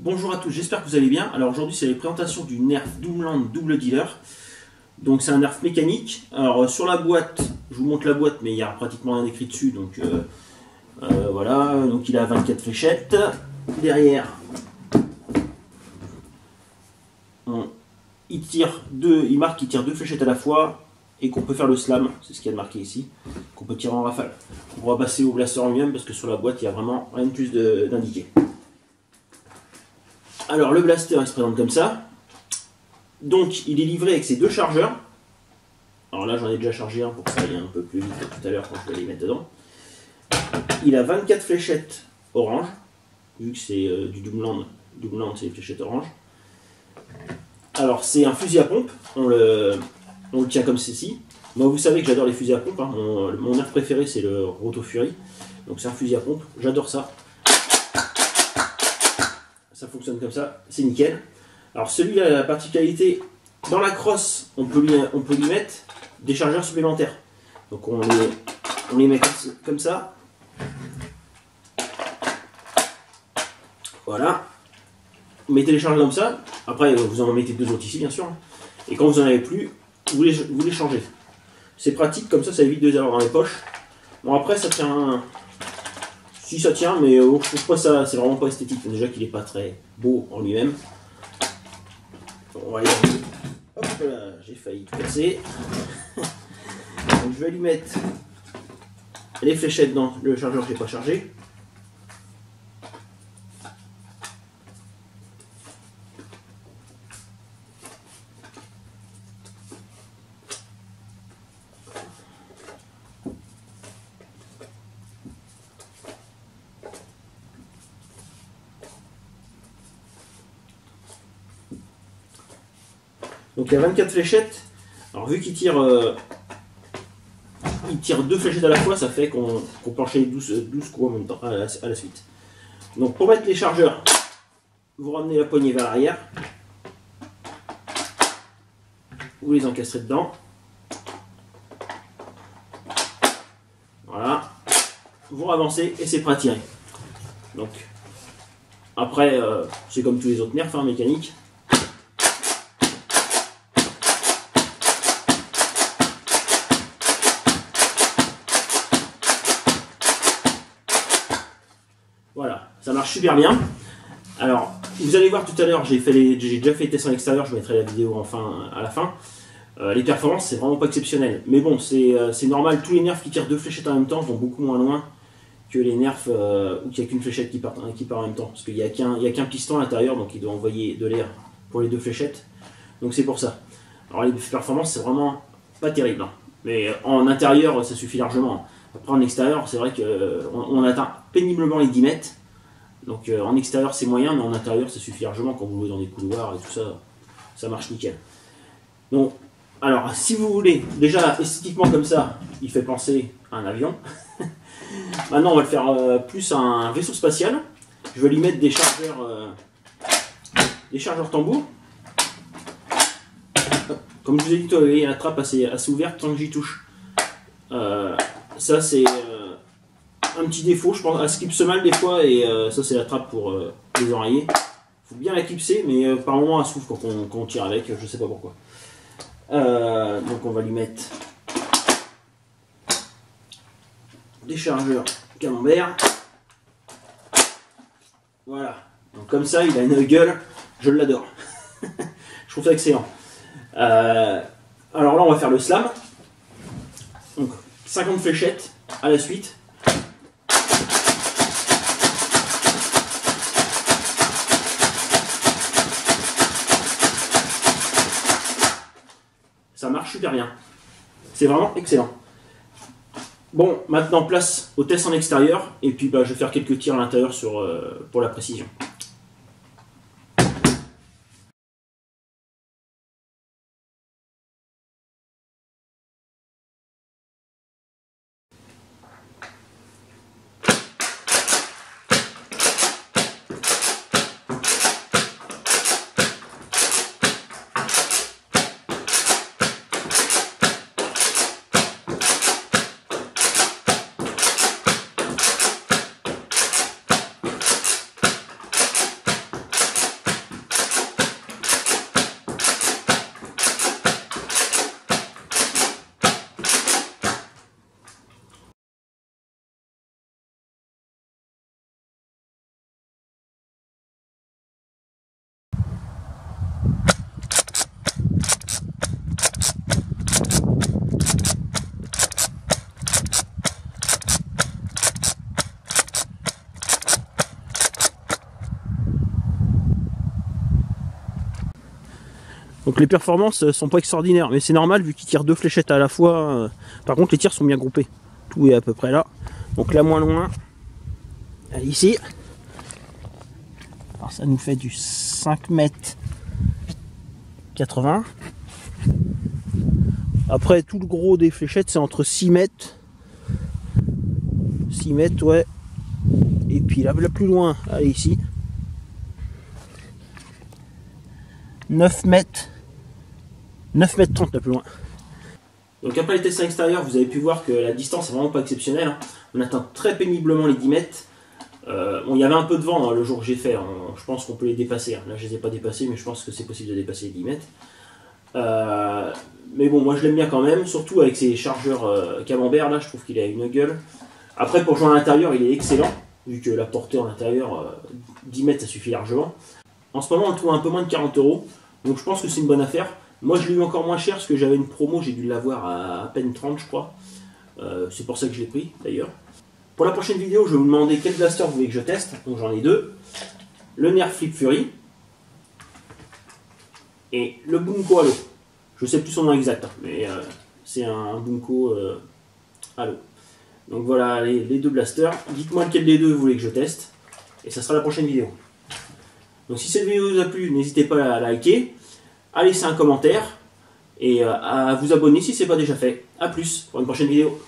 Bonjour à tous, j'espère que vous allez bien. Alors aujourd'hui c'est la présentation du Nerf Doomland Double Dealer. Donc c'est un Nerf mécanique. Alors sur la boîte, je vous montre la boîte mais il n'y a pratiquement rien écrit dessus. Donc voilà, donc il a 24 fléchettes. Derrière, il marque qu'il tire 2 fléchettes à la fois et qu'on peut faire le slam, c'est ce qu'il y a de marqué ici, qu'on peut tirer en rafale. On va passer au blaster en lui-même parce que sur la boîte il n'y a vraiment rien de plus d'indiqué. Alors le blaster il se présente comme ça. Donc il est livré avec ses 2 chargeurs. Alors là j'en ai déjà chargé un pour que ça aille un peu plus vite que tout à l'heure quand je vais les mettre dedans. Il a 24 fléchettes orange, vu que c'est du Doomland. Doomland c'est les fléchettes orange. Alors c'est un fusil à pompe, on le tient comme ceci. Moi vous savez que j'adore les fusils à pompe, hein. Mon nerf préféré c'est le Roto Fury. Donc c'est un fusil à pompe, j'adore ça. Ça fonctionne comme ça, c'est nickel. Alors celui-là a la particularité, dans la crosse, on peut lui mettre des chargeurs supplémentaires. Donc on les met comme ça. Voilà. Vous mettez les chargeurs comme ça. Après vous en mettez 2 autres ici bien sûr. Et quand vous en avez plus, vous les changez. C'est pratique, comme ça évite de les avoir dans les poches. Bon après ça tient... Si ça tient, mais je trouve pas ça, c'est vraiment pas esthétique. Déjà qu'il est pas très beau en lui-même. On va aller. Hop là, j'ai failli tout casser. Donc je vais lui mettre les fléchettes dans le chargeur que j'ai pas chargé. Donc il y a 24 fléchettes. Alors vu qu'il tire 2 fléchettes à la fois, ça fait qu'on peut enchaîner 12 coups en même temps à la suite. Donc pour mettre les chargeurs, vous ramenez la poignée vers l'arrière. Vous les encastrez dedans. Voilà. Vous avancez et c'est prêt à tirer. Donc après, c'est comme tous les autres nerfs mécaniques. Voilà, ça marche super bien. Alors, vous allez voir tout à l'heure, j'ai déjà fait les tests en extérieur, je mettrai la vidéo à la fin. Les performances, c'est vraiment pas exceptionnel. Mais bon, c'est normal, tous les nerfs qui tirent 2 fléchettes en même temps vont beaucoup moins loin que les nerfs où il n'y a qu'une fléchette qui part en même temps. Parce qu'il n'y a qu'un piston à l'intérieur, donc il doit envoyer de l'air pour les 2 fléchettes. Donc c'est pour ça. Alors les performances, c'est vraiment pas terrible. Hein. Mais en intérieur, ça suffit largement. Après en extérieur, c'est vrai qu'on atteint péniblement les 10 mètres. Donc en extérieur c'est moyen, mais en intérieur ça suffit largement quand vous jouez dans des couloirs et tout ça, ça marche nickel. Donc, alors si vous voulez, déjà esthétiquement comme ça, il fait penser à un avion. Maintenant on va le faire plus à un vaisseau spatial. Je vais lui mettre des chargeurs tambour. Comme je vous ai dit, vous voyez, la trappe assez ouverte tant que j'y touche. Ça c'est un petit défaut, je pense, elle se clipse mal des fois et ça c'est la trappe pour les oreillers. Il faut bien la clipser mais par moment elle s'ouvre quand on tire avec, je sais pas pourquoi. Donc on va lui mettre des chargeurs camembert. Voilà, donc comme ça il a une gueule, je l'adore. Je trouve ça excellent. Alors là on va faire le slam. Donc 50 fléchettes à la suite. Ça marche super bien. C'est vraiment excellent. Bon, maintenant place au test en extérieur. Et puis je vais faire quelques tirs à l'intérieur pour la précision. Donc les performances sont pas extraordinaires, mais c'est normal vu qu'ils tirent 2 fléchettes à la fois. Par contre les tirs sont bien groupés. Tout est à peu près là. Donc là moins loin. Allez ici. Alors ça nous fait du 5 mètres 80. Après tout le gros des fléchettes c'est entre 6 mètres. 6 mètres ouais. Et puis là plus loin, allez ici. 9 mètres 30 là plus loin. Donc après les tests à l'extérieur, vous avez pu voir que la distance est vraiment pas exceptionnelle. Hein. On atteint très péniblement les 10 mètres. Bon, il y avait un peu de vent hein, le jour que j'ai fait. Hein. Je pense qu'on peut les dépasser. Hein. Là je les ai pas dépassés, mais je pense que c'est possible de dépasser les 10 mètres. Mais bon, moi je l'aime bien quand même, surtout avec ses chargeurs camembert. Là je trouve qu'il a une gueule. Après pour jouer à l'intérieur, il est excellent. Vu que la portée en intérieur, 10 mètres ça suffit largement. En ce moment on le trouve un peu moins de 40 €. Donc je pense que c'est une bonne affaire. Moi je l'ai eu encore moins cher parce que j'avais une promo, j'ai dû l'avoir à peine 30 je crois. C'est pour ça que je l'ai pris d'ailleurs. Pour la prochaine vidéo, je vais vous demander quel blaster vous voulez que je teste. Donc j'en ai deux. Le Nerf Flip Fury et le Bunko Halo. Je sais plus son nom exact, hein, mais c'est un Bunko Halo. Donc voilà les deux blasters. Dites-moi lequel des deux vous voulez que je teste. Et ça sera la prochaine vidéo. Donc si cette vidéo vous a plu, n'hésitez pas à la liker, à laisser un commentaire et à vous abonner si ce n'est pas déjà fait. A plus pour une prochaine vidéo.